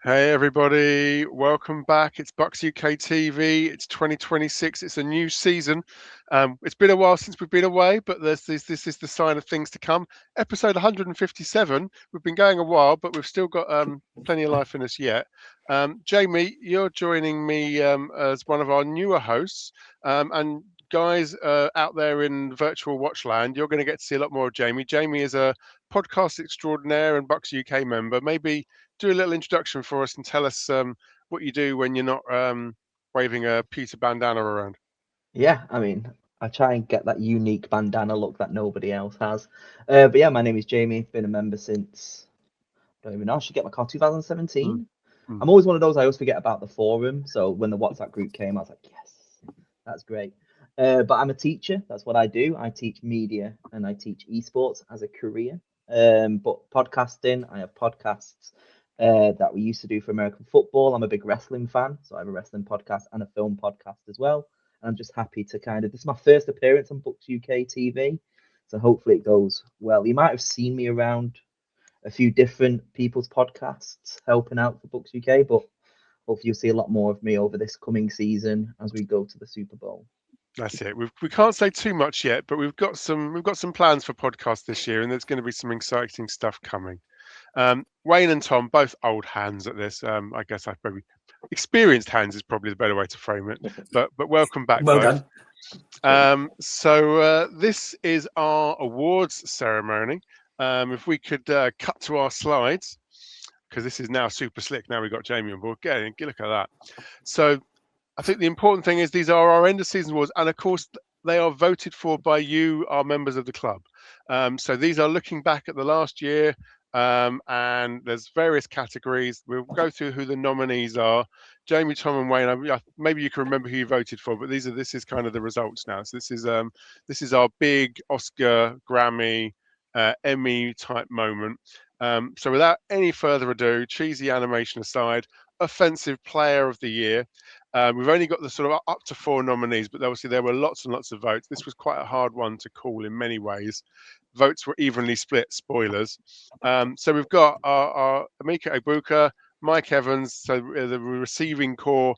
Hey everybody, welcome back. It's Bucs UK TV. It's 2026. It's a new season. It's been a while since we've been away, but this is the sign of things to come. Episode 157. We've been going a while, but we've still got plenty of life in us yet. Jamie, you're joining me as one of our newer hosts, and guys out there in virtual watchland, you're going to get to see a lot more of Jamie. Jamie is a podcast extraordinaire and Bucs UK member. Maybe do a little introduction for us and tell us what you do when you're not waving a Peter bandana around. Yeah, I try and get that unique bandana look that nobody else has. But yeah, my name is Jamie. Been a member since, I don't even know, I should get my car Mm, 2017. mm. I'm always one of those, I always forget about the forum. So when the WhatsApp group came, I was like, yes, that's great. But I'm a teacher. That's what I do. I teach media and I teach esports as a career. But podcasting, I have podcasts that we used to do for American football. I'm a big wrestling fan, so I have a wrestling podcast and a film podcast as well. And I'm just happy to this is my first appearance on Bucs UK TV, so hopefully it goes well. You might have seen me around a few different people's podcasts helping out for Bucs UK, but hopefully you'll see a lot more of me over this coming season as we go to the Super Bowl. That's it. We can't say too much yet, but we've got some plans for podcasts this year, and there's going to be some exciting stuff coming. Wayne and Tom, both old hands at this. I guess I probably experienced hands is probably the better way to frame it. But welcome back, Well both. done. So this is our awards ceremony. If we could cut to our slides, because this is now super slick. Now we've got Jamie on board. Get a look at that. So I think the important thing is these are our end of season awards, and of course they are voted for by you, our members of the club. So these are looking back at the last year, and there's various categories. We'll go through who the nominees are. Jamie, Tom, and Wayne. Maybe you can remember who you voted for, but this is kind of the results now. So this is our big Oscar, Grammy, Emmy type moment. So without any further ado, cheesy animation aside, offensive player of the year. We've only got the sort of up to 4 nominees, but obviously there were lots and lots of votes. This was quite a hard one to call in many ways. Votes were evenly split, spoilers. So we've got our Emeka Egbuka, Mike Evans, so the receiving core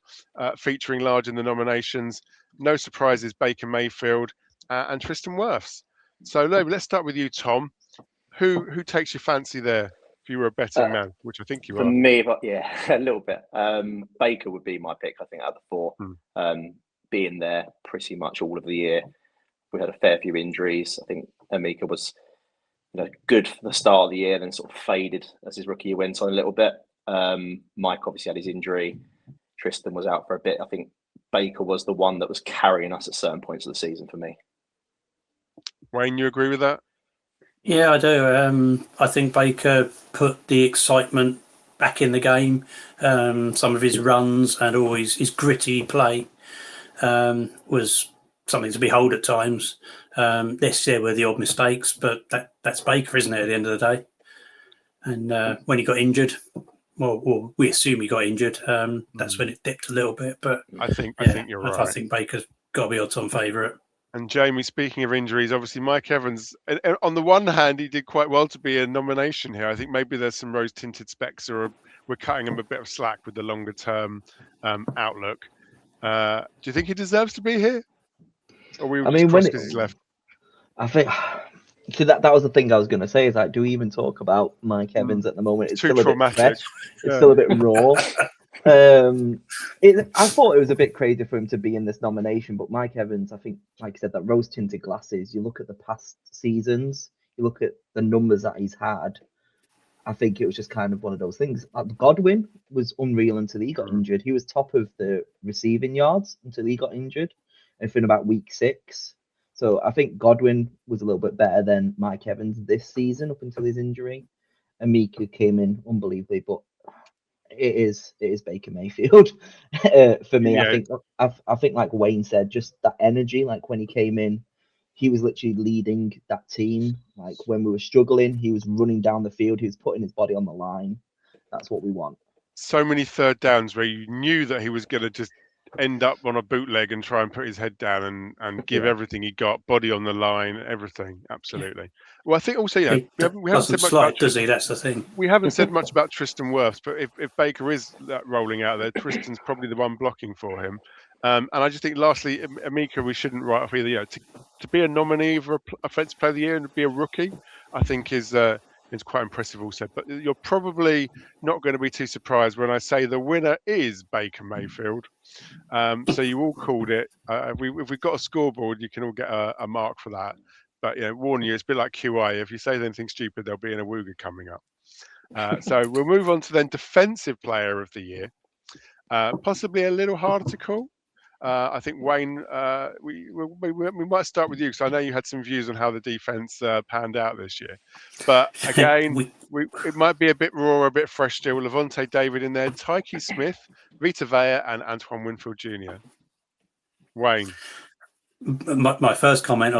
featuring large in the nominations. No surprises, Baker Mayfield and Tristan Wirfs. So let's start with you, Tom. Who takes your fancy there? If you were a betting man, which I think you For are. me, but yeah, a little bit. Baker would be my pick, I think, out of the 4. Being there pretty much all of the year. We had a fair few injuries. I think Emeka was good for the start of the year, then sort of faded as his rookie year went on a little bit. Mike obviously had his injury. Tristan was out for a bit. I think Baker was the one that was carrying us at certain points of the season for me. Wayne, you agree with that? Yeah, I do. I think Baker put the excitement back in the game. Some of his runs and always his gritty play was something to behold at times. This year were the odd mistakes, but that's Baker, isn't it, at the end of the day? And when he got injured, well, we assume he got injured. That's when it dipped a little bit. But I think you're right. I think Baker's got to be odds-on favourite. And Jamie, speaking of injuries, obviously Mike Evans, on the one hand, he did quite well to be a nomination here. I think maybe there's some rose-tinted specs, or we're cutting him a bit of slack with the longer-term outlook. Do you think he deserves to be here? Or we just cross because he's left? I think so that was the thing I was going to say, is like, do we even talk about Mike Evans at the moment? It's too still traumatic. A bit fresh. It's still a bit raw. I thought it was a bit crazy for him to be in this nomination, but Mike Evans, I think, like you said, that rose-tinted glasses, you look at the past seasons, you look at the numbers that he's had, I think it was just kind of one of those things. Godwin was unreal until he got injured. He was top of the receiving yards until he got injured, and in about week 6. So I think Godwin was a little bit better than Mike Evans this season up until his injury. Emeka came in unbelievably, but it is Baker Mayfield for me. Yeah. I think like Wayne said, just that energy. Like when he came in, he was literally leading that team. Like when we were struggling, he was running down the field. He was putting his body on the line. That's what we want. So many third downs where you knew that he was going to just end up on a bootleg and try and put his head down and give everything he got, body on the line, everything. Absolutely. Well, I think also, He we haven't said doesn't much about slide, does he? That's the thing. we haven't said much about Tristan Wirfs, but if Baker is rolling out there, Tristan's probably the one blocking for him. And I just think, lastly, Amika, we shouldn't write off either. To be a nominee for Offensive Player of the Year and to be a rookie, I think is quite impressive also. But you're probably not going to be too surprised when I say the winner is Baker Mayfield. So you all called it. If we've got a scoreboard, you can all get a mark for that. But warn you, it's a bit like QI. If you say anything stupid, there'll be an awooga coming up. So we'll move on to then Defensive Player of the Year. Possibly a little harder to call. I think Wayne, we might start with you because I know you had some views on how the defense panned out this year. But again, it might be a bit raw, a bit fresh still. Levante David in there, Tyke Smith, Vita Vea, and Antoine Winfield Jr. Wayne. My first comment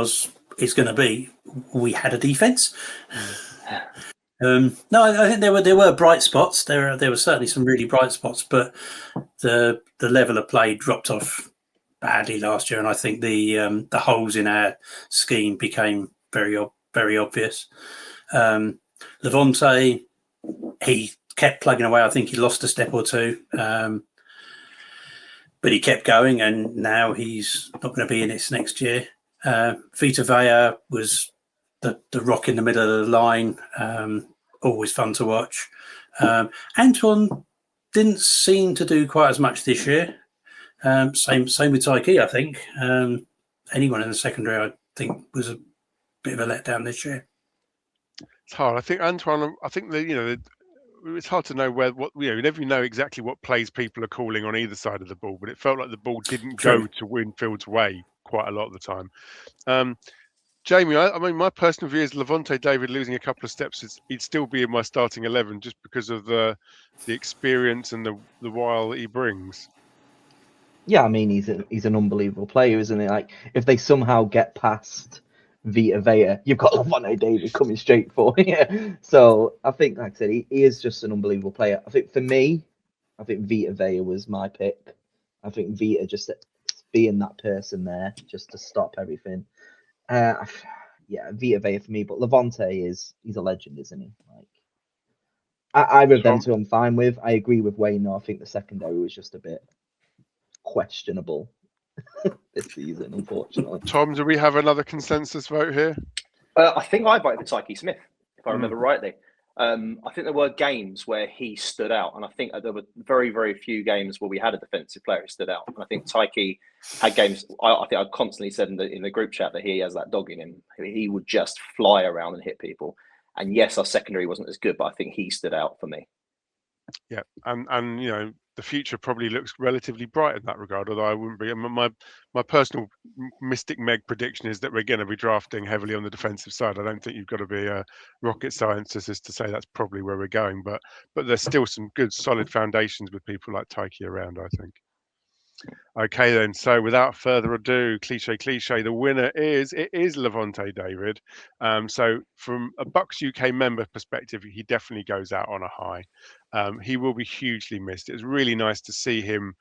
is going to be we had a defense. No, I think there were bright spots. There were certainly some really bright spots, but the level of play dropped off badly last year, and I think the holes in our scheme became very obvious. Levante, he kept plugging away. I think he lost a step or two, but he kept going, and now he's not going to be in it next year. Vita Vea was the rock in the middle of the line. Always fun to watch. Antoine didn't seem to do quite as much this year. Same with Tyke, I think. Anyone in the secondary, I think, was a bit of a letdown this year. It's hard. I think Antoine. I think it's hard to know you never know exactly what plays people are calling on either side of the ball, but it felt like the ball didn't go to Winfield's way quite a lot of the time. Jamie, I mean, my personal view is Levante David losing a couple of steps, he'd still be in my starting 11 just because of the experience and the wile that he brings. Yeah, I mean, he's an unbelievable player, isn't he? Like, if they somehow get past Vita Vea, you've got Levante David coming straight for you. So I think, like I said, he is just an unbelievable player. I think for me, I think Vita Vea was my pick. I think Vita just being that person there just to stop everything. Yeah, Vita Vea for me, but Levante he's a legend, isn't he? Like, either of them two I'm fine with. I agree with Wayne though. I think the secondary was just a bit questionable this season, unfortunately. Tom, do we have another consensus vote here? I think I voted for Tyke Smith, if I remember rightly. I think there were games where he stood out, and I think there were very, very few games where we had a defensive player who stood out. And I think Tyke had games. I think I constantly said in the group chat that he has that dog in him. He would just fly around and hit people. And yes, our secondary wasn't as good, but I think he stood out for me. Yeah, and the future probably looks relatively bright in that regard. Although I wouldn't be. My personal Mystic Meg prediction is that we're going to be drafting heavily on the defensive side. I don't think you've got to be a rocket scientist to say that's probably where we're going. But there's still some good solid foundations with people like Tyke around, I think. Okay then, so without further ado, cliche, the winner is Levante David. So from a Bucs UK member perspective, he definitely goes out on a high. He will be hugely missed. It was really nice to see him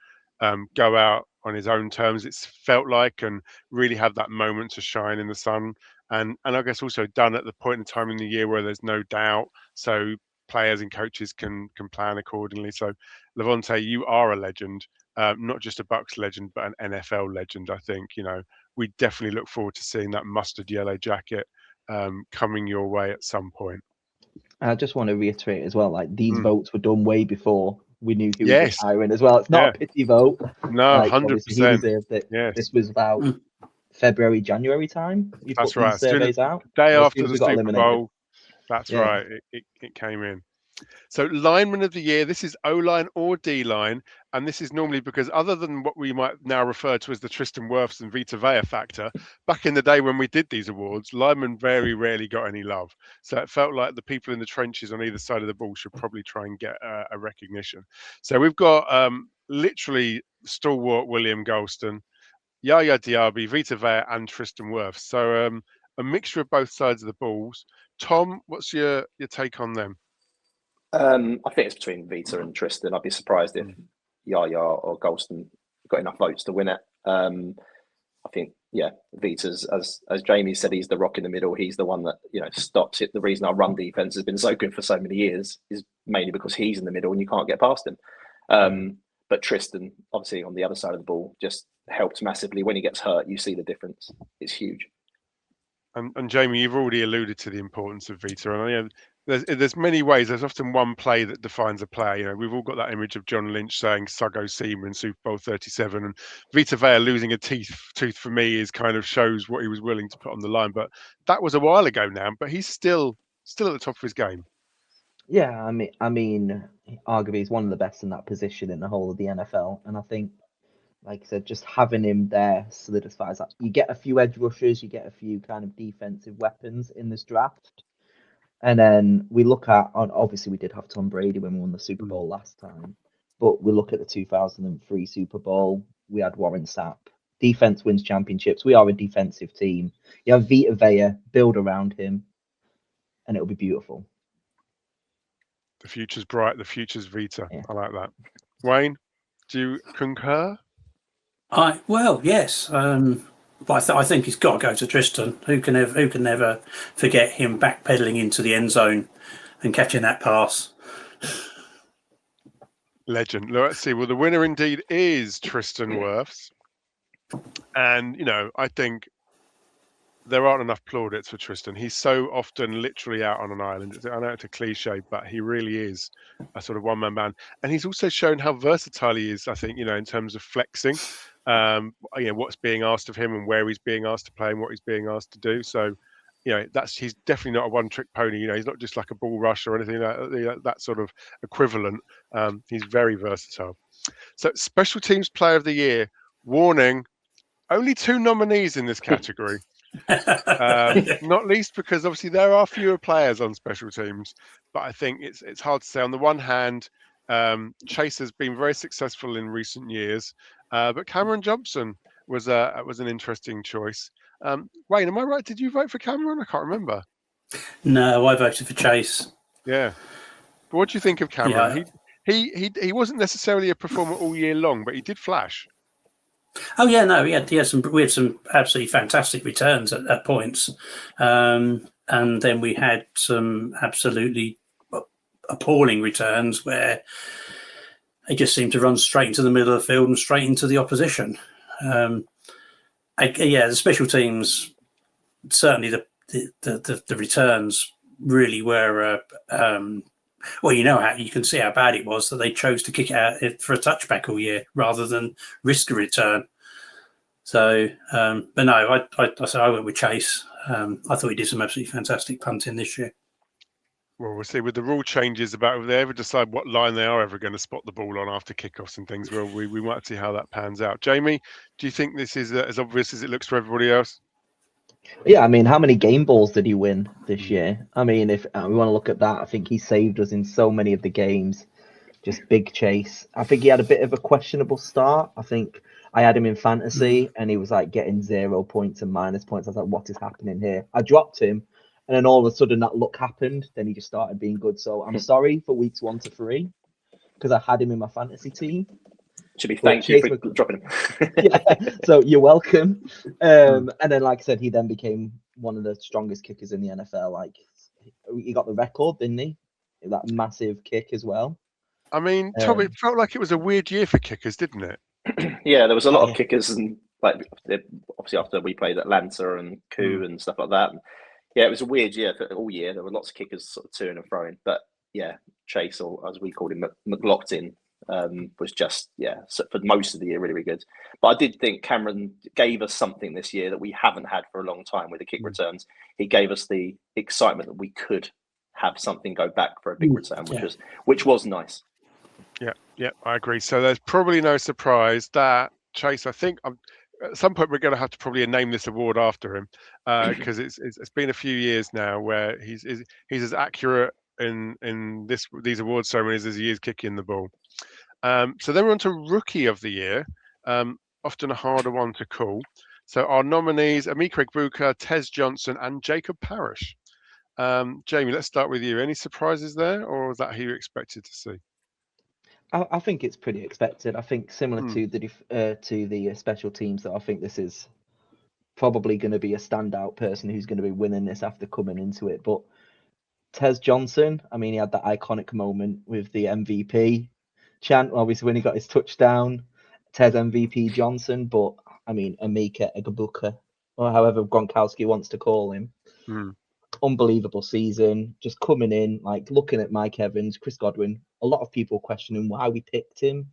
go out on his own terms, it's felt like, and really have that moment to shine in the sun. And I guess also done at the point in time in the year where there's no doubt, so players and coaches can plan accordingly. So Levante, you are a legend. Not just a Bucs legend, but an NFL legend. I think we definitely look forward to seeing that mustard yellow jacket coming your way at some point. I just want to reiterate as well, like these votes were done way before we knew he was retiring as well. It's not a pity vote. No, like, 100%. He deserved it. Yes. This was about February, January time. You That's put right. these surveys out. Day after the Super Bowl. That's Yeah. right. It came in. So lineman of the year, this is O-line or D-line, and this is normally because other than what we might now refer to as the Tristan Wirfs and Vita Vea factor, back in the day when we did these awards, linemen very rarely got any love. So it felt like the people in the trenches on either side of the ball should probably try and get a recognition. So we've got literally stalwart William Golston, Yaya Diaby, Vita Vea, and Tristan Wirfs. So a mixture of both sides of the balls. Tom, what's your take on them? I think it's between Vita and Tristan. I'd be surprised if Yaya or Golston got enough votes to win it. I think, yeah, Vita's, as Jamie said, he's the rock in the middle. He's the one that, stops it. The reason our run defense has been so good for so many years is mainly because he's in the middle and you can't get past him. But Tristan, obviously on the other side of the ball, just helps massively. When he gets hurt, you see the difference. It's huge. And Jamie, you've already alluded to the importance of Vita. And there's many ways. There's often one play that defines a player. We've all got that image of John Lynch saying Suggo Seamer in Super Bowl 37, and Vita Vea losing a tooth for me is kind of shows what he was willing to put on the line. But that was a while ago now. But he's still at the top of his game. Yeah, I mean, arguably he's one of the best in that position in the whole of the NFL, and I think, like I said, just having him there solidifies that. You get a few edge rushers, you get a few kind of defensive weapons in this draft. And then we look at, obviously we did have Tom Brady when we won the Super Bowl last time, but we look at the 2003 Super Bowl, we had Warren Sapp. Defense wins championships. We are a defensive team. You have Vita Vea, build around him, and it'll be beautiful. The future's bright. The future's Vita. Yeah. I like that. Wayne, do you concur? Well, yes. But I think he's got to go to Tristan. Who can never forget him backpedaling into the end zone and catching that pass? Legend. Let's see. Well, the winner indeed is Tristan Wirfs. And, I think there aren't enough plaudits for Tristan. He's so often literally out on an island. I know it's a cliche, but he really is a sort of one-man band. And he's also shown how versatile he is, I think, in terms of flexing, what's being asked of him and where he's being asked to play and what he's being asked to do. So, he's definitely not a one-trick pony. He's not just like a ball rush or anything like that sort of equivalent. He's very versatile. So, Special Teams Player of the Year, warning, only 2 nominees in this category. Not least because obviously there are fewer players on special teams, but I think it's hard to say. On the one hand, Chase has been very successful in recent years, but Cameron Johnson was an interesting choice. Wayne, am I right? Did you vote for Cameron? I can't remember. No, I voted for Chase. Yeah, but what do you think of Cameron? Yeah. He wasn't necessarily a performer all year long, but he did flash. Oh yeah, no, we had some absolutely fantastic returns at points, and then we had some absolutely appalling returns where they just seemed to run straight into the middle of the field and straight into the opposition. The special teams, certainly the returns really were. Well, you can see how bad it was that they chose to kick it out for a touchback all year rather than risk a return. So, but no, I went with Chase. I thought he did some absolutely fantastic punting this year. Well, we'll see with the rule changes about if they ever decide what line they are ever going to spot the ball on after kickoffs and things. Well, we might see how that pans out. Jamie, do you think this is as obvious as it looks for everybody else? Yeah, I mean, how many game balls did he win this year? I mean, if we want to look at that, I think he saved us in so many of the games. Just big Chase. I think he had a bit of a questionable start. I think I had him in fantasy and he was like getting 0 points and minus points. I was like, what is happening here? I dropped him and then all of a sudden that luck happened. Then he just started being good. So I'm sorry for weeks 1 to 3 because I had him in my fantasy team. Should be thank you for dropping him. Yeah, so you're welcome. And then, like I said, he then became one of the strongest kickers in the NFL. Like, he got the record, didn't he? That massive kick as well. I mean, Tom, it felt like it was a weird year for kickers, didn't it? Yeah, there was a lot of kickers, and like obviously after we played Atlanta and Coup and stuff like that. And, yeah, it was a weird year all year. There were lots of kickers sort of toing and throwing, but yeah, Chase, or as we called him, McLaughlin, was just so for most of the year really, really good. But I did think Cameron gave us something this year that we haven't had for a long time with the kick returns. He gave us the excitement that we could have something go back for a big return, which was nice. Yeah, I agree. So there's probably no surprise that Chase, I think at some point we're going to have to probably name this award after him because it's been a few years now where he's as accurate in these award ceremonies as he is kicking the ball. So then we're on to Rookie of the Year, often a harder one to call. So our nominees, Emeka Egbuka, Tez Johnson and Jacob Parrish. Jamie, let's start with you. Any surprises there, or was that who you expected to see? I think it's pretty expected. I think similar to the special teams, that I think this is probably going to be a standout person who's going to be winning this after coming into it. But Tez Johnson, I mean, he had that iconic moment with the MVP chant, obviously, when he got his touchdown. Tez MVP Johnson, but I mean, Emeka Egbuka, or however Gronkowski wants to call him. Unbelievable season, just coming in, like looking at Mike Evans, Chris Godwin. A lot of people questioning why we picked him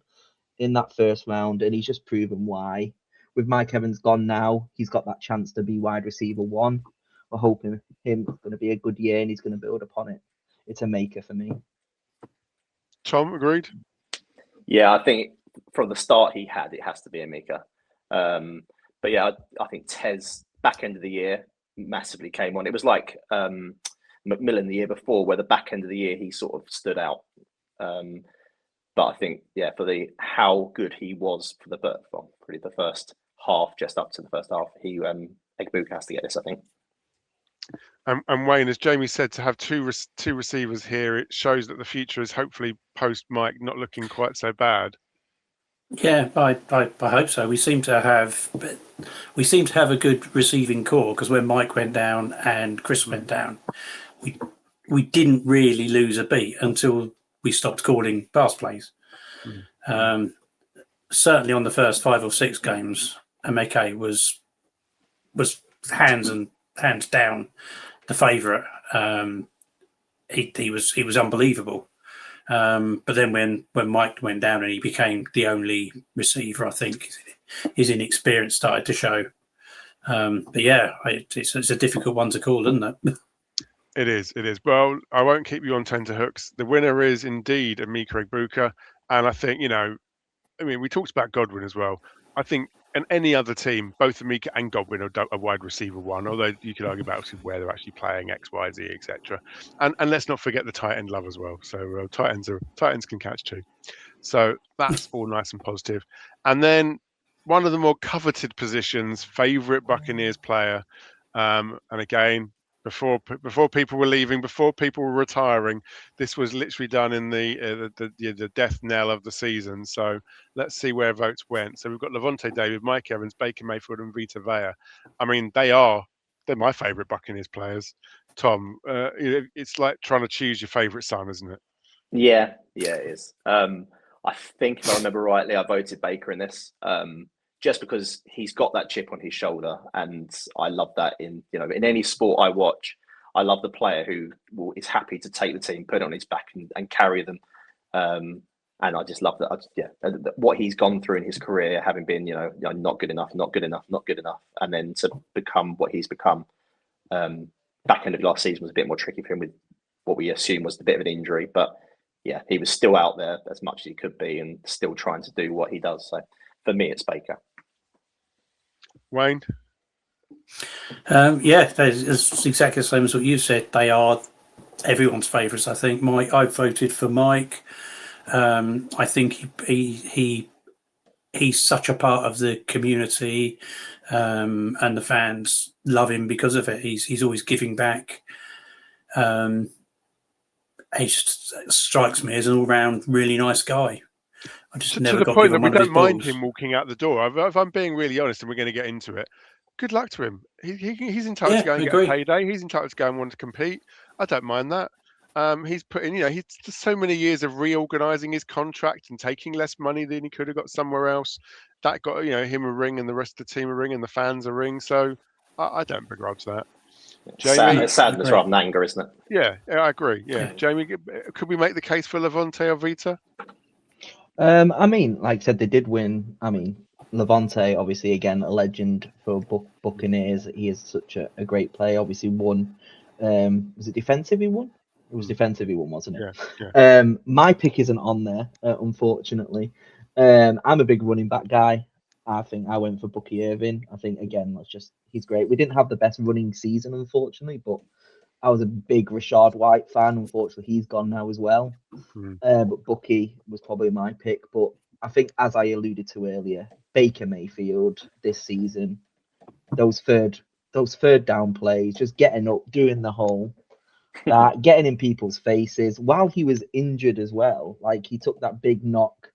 in that first round, and he's just proven why. With Mike Evans gone now, he's got that chance to be wide receiver one. We're hoping him going to be a good year, and he's going to build upon it. It's a maker for me. Tom, agreed? Yeah, I think from the start it has to be Emeka. But yeah, I think Tez back end of the year massively came on. It was like McMillan the year before, where the back end of the year he sort of stood out. But I think, yeah, for how good he was for the first half, just up to the first half, Egbuka has to get this, I think. And Wayne, as Jamie said, to have two receivers here, it shows that the future is hopefully post Mike not looking quite so bad. Yeah, I hope so. We seem to have a good receiving core, because when Mike went down and Chris went down, we didn't really lose a beat until we stopped calling pass plays. Certainly on the first 5 or 6 games, Emeka was hands down the favourite. He was unbelievable. But then when Mike went down and he became the only receiver, I think his inexperience started to show. But yeah, it's a difficult one to call, isn't it? It is. Well, I won't keep you on tenterhooks. The winner is indeed Emeka Egbuka. And I think, we talked about Godwin as well. I think in any other team, both Emeka and Godwin are wide receiver one, although you could argue about where they're actually playing X, Y, Z, etc. And let's not forget the tight end love as well. So tight ends can catch too. So that's all nice and positive. And then one of the more coveted positions, favourite Buccaneers player, and again, before people were leaving, before people were retiring, this was literally done in the death knell of the season. So let's see where votes went. So we've got Levante David, Mike Evans, Baker Mayfield, and Vita Vea. I mean, they're my favourite Buccaneers players. Tom, it's like trying to choose your favourite son, isn't it? Yeah, it is. I think if I remember rightly, I voted Baker in this. Just because he's got that chip on his shoulder, and I love that in any sport I watch. I love the player who is happy to take the team, put it on his back, and carry them. And I just love that. What he's gone through in his career, having been not good enough, and then to become what he's become. Back end of last season was a bit more tricky for him with what we assume was a bit of an injury, but yeah, he was still out there as much as he could be, and still trying to do what he does. So for me, it's Baker. Wayne? It's exactly the same as what you said. They are everyone's favourites, I think. I voted for Mike. I think he's such a part of the community, and the fans love him because of it. He's always giving back. He strikes me as an all-round really nice guy. I just never to the got point given that we one of his don't mind balls. him walking out the door. If I'm being really honest, and we're going to get into it, good luck to him. He's entitled to go and get a payday. He's entitled to go and want to compete. I don't mind that. He's put in, he's so many years of reorganising his contract and taking less money than he could have got somewhere else. That got him a ring and the rest of the team a ring and the fans a ring. So I don't begrudge that. Jamie, it's sadness rather than anger, isn't it? Yeah, I agree. Yeah, Jamie, could we make the case for Levante or Vita? I mean, like I said, they did win. I mean, Levante, obviously, again, a legend for Buccaneers. He is such a great player. Obviously, won. Was it defensive he won? It was defensive he won, wasn't it? Yeah. My pick isn't on there, unfortunately. I'm a big running back guy. I think I went for Bucky Irving. I think, again, he's great. We didn't have the best running season, unfortunately, but I was a big Rashad White fan. Unfortunately, he's gone now as well. But Bucky was probably my pick. But I think, as I alluded to earlier, Baker Mayfield this season, those third down plays, just getting up, doing the whole. that, getting in people's faces while he was injured as well. Like, he took that big knock.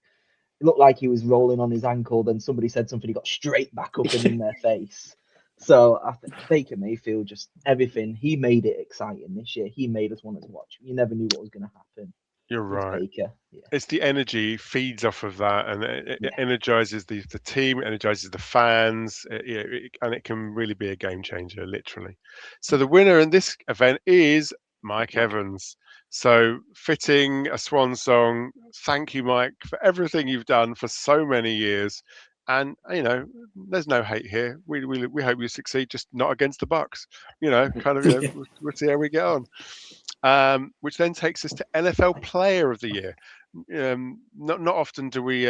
It looked like he was rolling on his ankle. Then somebody said something. He got straight back up and in their face. So I think Baker Mayfield, just everything. He made it exciting this year. He made us want to watch. You never knew what was going to happen. You're It's right. Baker. Yeah. It's the energy feeds off of that, and it Yeah. energizes the team, energizes the fans, and it can really be a game changer, literally. So the winner in this event is Mike Evans. So fitting a swan song. Thank you, Mike, for everything you've done for so many years. And there's no hate here. We hope you succeed, just not against the Bucs. We'll see how we get on. Which then takes us to NFL Player of the Year. Not often do we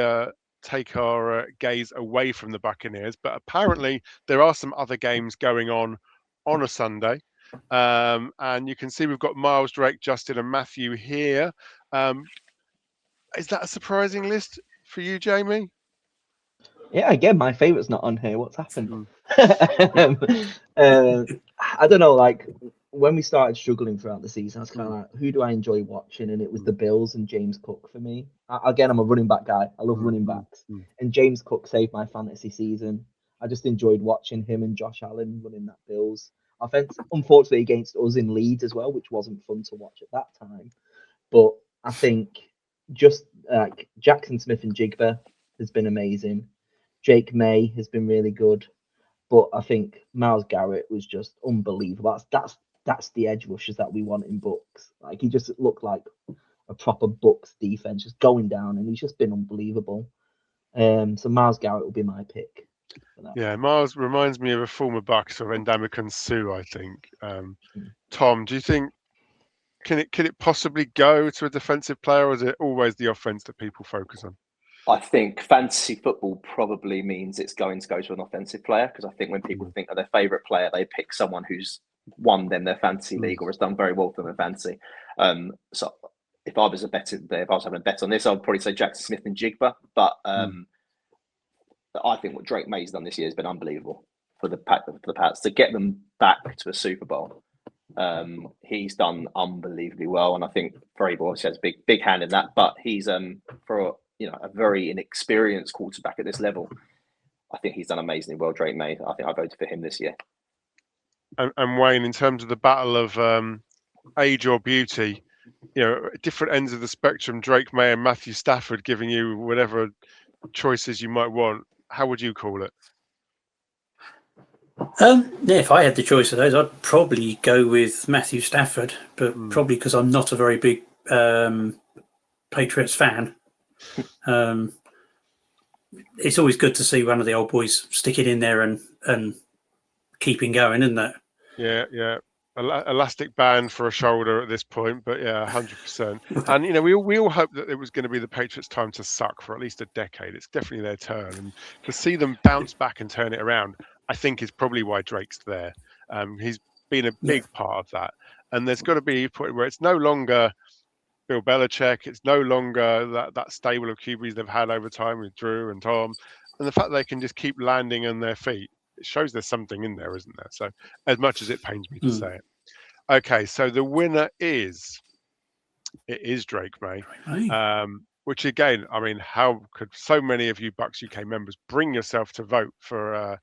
take our gaze away from the Buccaneers, but apparently there are some other games going on a Sunday. And you can see we've got Miles, Drake, Justin, and Matthew here. Is that a surprising list for you, Jamie? Yeah, again, my favourite's not on here. What's happened? Mm. I don't know. Like, when we started struggling throughout the season, I was kind of like, who do I enjoy watching? And it was the Bills and James Cook for me. Again, I'm a running back guy. I love running backs. And James Cook saved my fantasy season. I just enjoyed watching him and Josh Allen running that Bills offense. Unfortunately, against us in Leeds as well, which wasn't fun to watch at that time. But I think just like Jackson Smith and Jigba has been amazing. Jake May has been really good. But I think Myles Garrett was just unbelievable. That's the edge rushers that we want in Bucs. Like, he just looked like a proper Bucs defense, just going down, and he's just been unbelievable. So Myles Garrett will be my pick for that. Yeah, Myles reminds me of a former Buc, sort of Ndamukong Suh, I think. Tom, do you think can it possibly go to a defensive player, or is it always the offense that people focus on? I think fantasy football probably means it's going to go to an offensive player, because I think when people think of their favourite player, they pick someone who's won them their fantasy league or has done very well for them in fantasy. So if I was having a bet on this, I would probably say Jackson Smith and Jigba. But I think what Drake May's done this year has been unbelievable for the Pats to get them back to a Super Bowl. He's done unbelievably well, and I think Vrabel has a big hand in that. But he's for a very inexperienced quarterback at this level, I think he's done amazingly well. Drake May, I think I voted for him this year. And Wayne, in terms of the battle of age or beauty, different ends of the spectrum, Drake May and Matthew Stafford giving you whatever choices you might want. How would you call it? If I had the choice of those, I'd probably go with Matthew Stafford, but probably because I'm not a very big Patriots fan. It's always good to see one of the old boys stick it in there and keeping going, isn't it? Yeah. Elastic band for a shoulder at this point, but yeah, 100%. And we all hope that it was going to be the Patriots' time to suck for at least a decade. It's definitely their turn, and to see them bounce back and turn it around, I think is probably why Drake's there. He's been a big part of that, and there's got to be a point where it's no longer Bill Belichick, it's no longer that stable of QBs they've had over time with Drew and Tom, and the fact they can just keep landing on their feet. It shows there's something in there, isn't there? So, as much as it pains me to say it. Okay, so the winner is Drake May, which again, I mean, how could so many of you Bucs UK members bring yourself to vote for a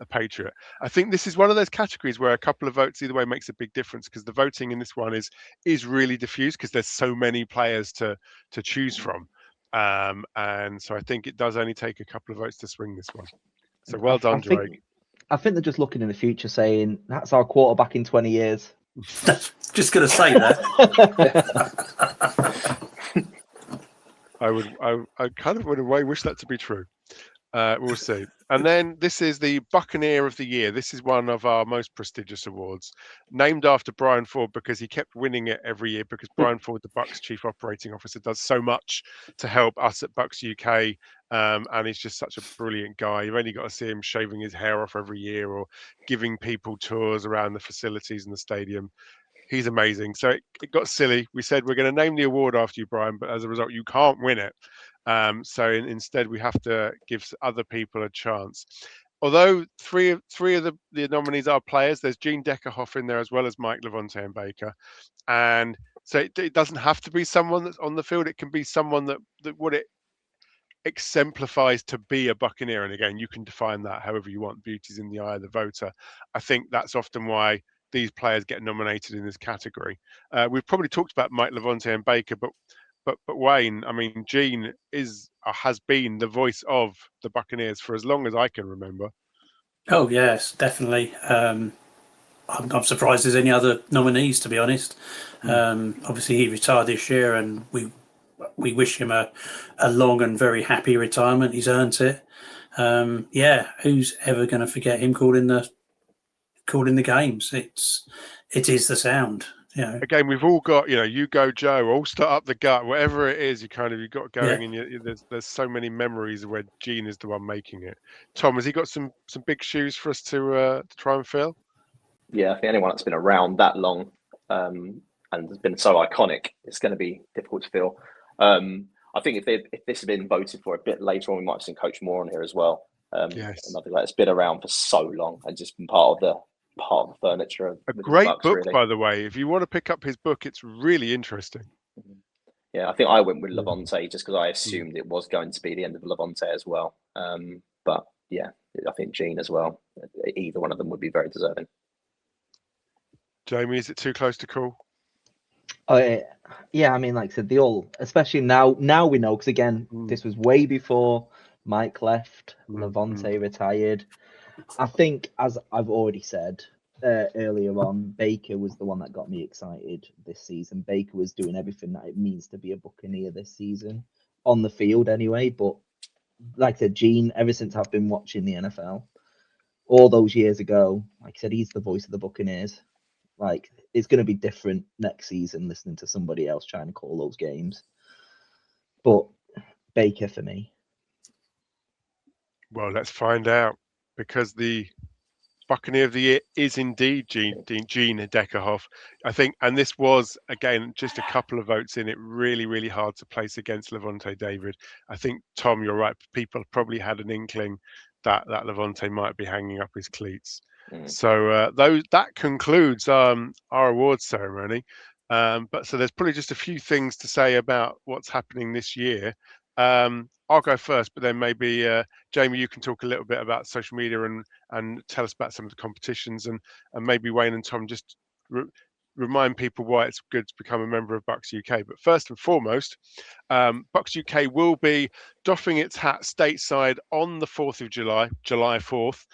Patriot? I think this is one of those categories where a couple of votes either way makes a big difference, because the voting in this one is really diffused because there's so many players to choose from, and so I think it does only take a couple of votes to swing this one. So well done, Drake. I think they're just looking in the future, saying that's our quarterback in 20 years. Just going to say that. I kind of, in a way, wish that to be true. We'll see. And then this is the Buccaneer of the Year. This is one of our most prestigious awards, named after Brian Ford, because he kept winning it every year, because Brian Ford, the Bucs Chief Operating Officer, does so much to help us at Bucs UK. And he's just such a brilliant guy. You've only got to see him shaving his hair off every year or giving people tours around the facilities in the stadium. He's amazing. So it got silly. We said we're going to name the award after you, Brian, but as a result, you can't win it. So instead, we have to give other people a chance. although three of the nominees are players, there's Gene Deckerhoff in there as well as Mike Levante and Baker, and so it doesn't have to be someone that's on the field. It can be someone that what it exemplifies to be a Buccaneer. And again, you can define that however you want. Beauty's in the eye of the voter. I think that's often why these players get nominated in this category. We've probably talked about Mike Levante and Baker, but Wayne, I mean, Gene is or has been the voice of the Buccaneers for as long as I can remember. Oh yes, definitely. I'm surprised there's any other nominees, to be honest. Obviously, he retired this year, and we wish him a long and very happy retirement. He's earned it. Yeah, who's ever going to forget him calling the games? It is the sound. You know. Again, we've all got, you go Joe, all start up the gut, whatever it is, you've got going, and there's so many memories where Gene is the one making it. Tom, has he got some big shoes for us to try and fill? Yeah, I think anyone that's been around that long and has been so iconic, it's going to be difficult to fill. I think if this had been voted for a bit later on, we might have seen Coach Moore on here as well. Yes, another guy that's been around for so long and just been part of the furniture. A great Bucs, book, really. by the way. If you want to pick up his book, it's really interesting. Yeah, I think I went with Levante just because I assumed it was going to be the end of Levante as well. But yeah, I think Gene as well. Either one of them would be very deserving. Jamie, is it too close to call? Yeah, I mean, like I said, they all, especially now we know, because again, this was way before Mike left, Levante retired. I think, as I've already said earlier on, Baker was the one that got me excited this season. Baker was doing everything that it means to be a Buccaneer this season, on the field anyway. But like I said, Gene, ever since I've been watching the NFL, all those years ago, like I said, he's the voice of the Buccaneers. Like, it's going to be different next season listening to somebody else trying to call those games. But Baker for me. Well, let's find out, because the Buccaneer of the Year is indeed Gene Deckerhoff. I think, and this was, again, just a couple of votes in it, really, really hard to place against Levante David. I think, Tom, you're right. People probably had an inkling that Levante might be hanging up his cleats. So that concludes our awards ceremony. But so there's probably just a few things to say about what's happening this year. I'll go first, but then maybe Jamie, you can talk a little bit about social media and tell us about some of the competitions, and maybe Wayne and Tom just remind people why it's good to become a member of Bucs UK. But first and foremost, Bucs UK will be doffing its hat stateside on the 4th of July, July 4th.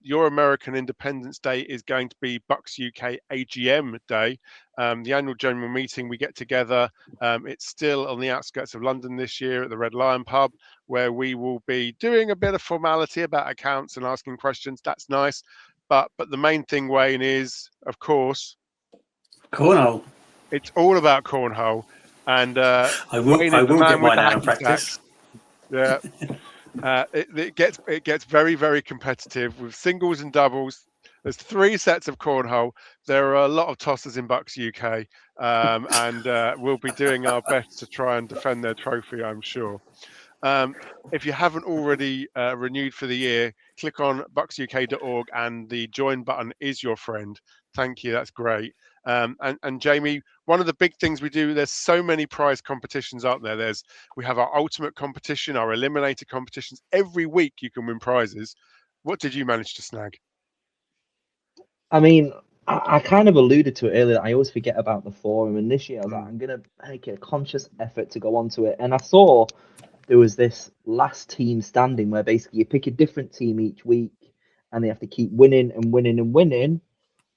Your American Independence Day is going to be Bucs UK AGM Day. The annual general meeting, we get together. It's still on the outskirts of London this year at the Red Lion pub, where we will be doing a bit of formality about accounts and asking questions. That's nice. But the main thing, Wayne, is, of course, cornhole. It's all about cornhole. And I will get mine out in practice. Yeah. It gets very, very competitive with singles and doubles. There's 3 sets of cornhole. There are a lot of tossers in Bucs UK, and we'll be doing our best to try and defend their trophy, I'm sure. If you haven't already renewed for the year, click on bucsuk.org, and the join button is your friend. Thank you. That's great. And Jamie, one of the big things we do, there's so many prize competitions out there. We have our ultimate competition, our eliminator competitions. Every week you can win prizes. What did you manage to snag? I mean, I kind of alluded to it earlier. I always forget about the forum, and this year I was like, I'm going to make a conscious effort to go onto it. And I saw there was this last team standing where basically you pick a different team each week and they have to keep winning and winning and winning.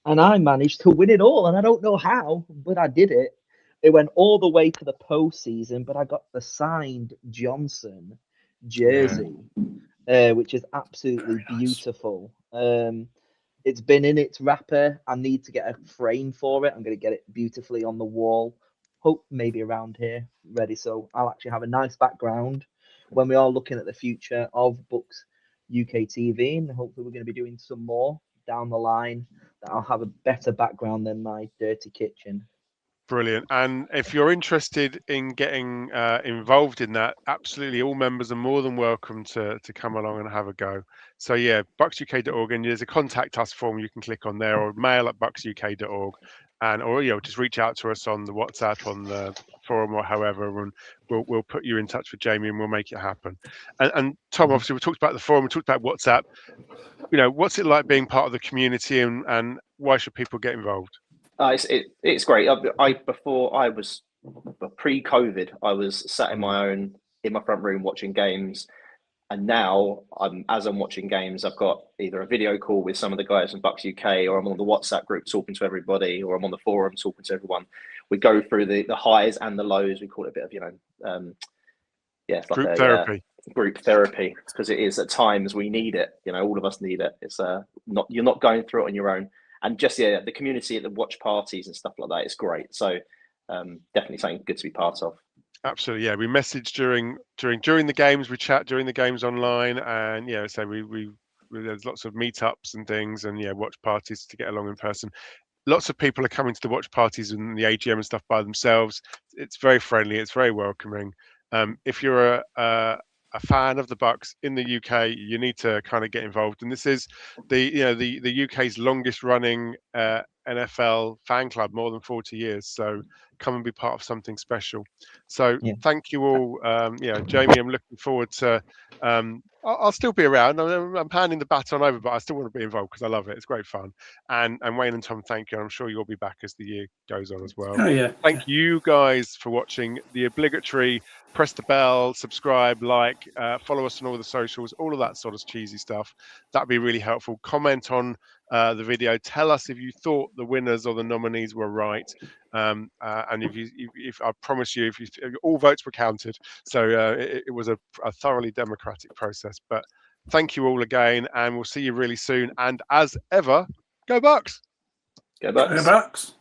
And I managed to win it all. And I don't know how, but I did it. It went all the way to the postseason, but I got the signed Johnson jersey, which is absolutely beautiful. It's been in its wrapper. I need to get a frame for it. I'm going to get it beautifully on the wall. Hope maybe around here, ready. So I'll actually have a nice background when we are looking at the future of Bucs UK TV, and hopefully we're going to be doing some more down the line that I'll have a better background than my dirty kitchen. Brilliant. And if you're interested in getting involved in that, absolutely all members are more than welcome to come along and have a go. So yeah, bucsuk.org, and there's a contact us form you can click on there, or mail@bucsuk.org, and or just reach out to us on the WhatsApp, on the forum, or however, and we'll put you in touch with Jamie and we'll make it happen. And Tom, obviously we talked about the forum, we talked about WhatsApp. What's it like being part of the community, and why should people get involved? It's great. Before I was pre-COVID, I was sat in my front room watching games, and now as I'm watching games, I've got either a video call with some of the guys in Bucs UK, or I'm on the WhatsApp group talking to everybody, or I'm on the forum talking to everyone. We go through the highs and the lows. We call it a bit of it's like group therapy, because it is at times we need it. All of us need it. It's you're not going through it on your own. And just the community at the watch parties and stuff like that is great. So definitely something good to be part of. Absolutely, yeah. We message during the games, we chat during the games online, and so we there's lots of meetups and things, and watch parties to get along in person. Lots of people are coming to the watch parties and the AGM and stuff by themselves. It's very friendly. It's very welcoming. If you're a fan of the Bucs in the UK, you need to kind of get involved. And this is the UK's longest running NFL fan club, more than 40 years. So come and be part of something special. So thank you all. Jamie, I'm looking forward to. I'll still be around. I'm handing the baton over, but I still want to be involved because I love it. It's great fun. And Wayne and Tom, thank you. I'm sure you'll be back as the year goes on as well. Oh yeah. Thank you guys for watching. The obligatory press the bell, subscribe, like, follow us on all the socials, all of that sort of cheesy stuff. That'd be really helpful. Comment on the video. Tell us if you thought the winners or the nominees were right. And if I promise you, if all votes were counted, so it was a thoroughly democratic process. But thank you all again, and we'll see you really soon. And as ever, go Bucs! Go Bucs! Go Bucs!